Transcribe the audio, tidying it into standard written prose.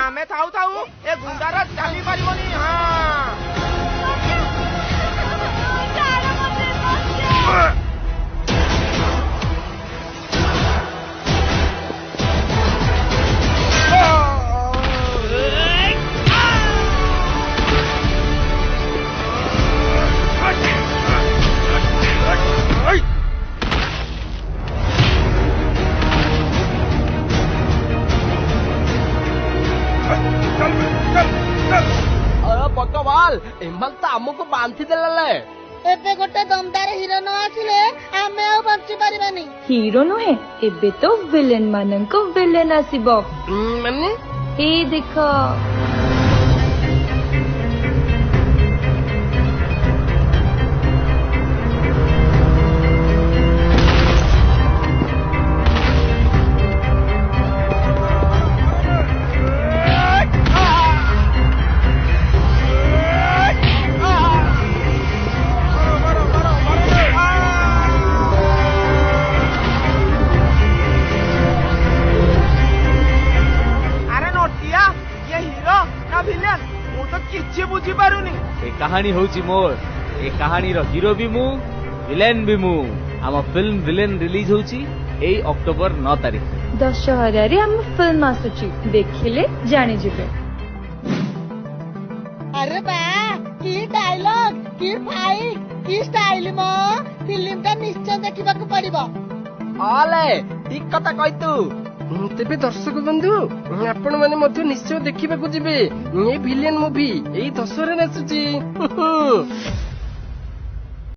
आमे थाऊ थाऊ ए गुंडार चाली पारिबनी। हां भगवान एमल तो आमको बांधी देले। एबे गोटे दमदार हिरो न आसिले आमे आ बंची परिबानी। हिरो नुहे एबे तो विलेन माननको विलेन आसीबो। माने ए देखो कहानी होची मोर ए कहानी रो हीरो भी मु विलेन भी मु। आम फिल्म विलेन रिलीज होची ए अक्टोबर 9 तारिख। दशहरा रे हम फिल्म आसुची देखिले जानि जिबे। अरे बा की डायलॉग की फाइट की स्टाइल मो फिल्म का निश्चय देखिबा को पड़िबो। आले ठीक कथा कहि तू। तेबे दर्शक बंधु आपण माने मध्य निश्चय देखिबा को जिबे ए विलेन मूवी एई दशहरा आसुची।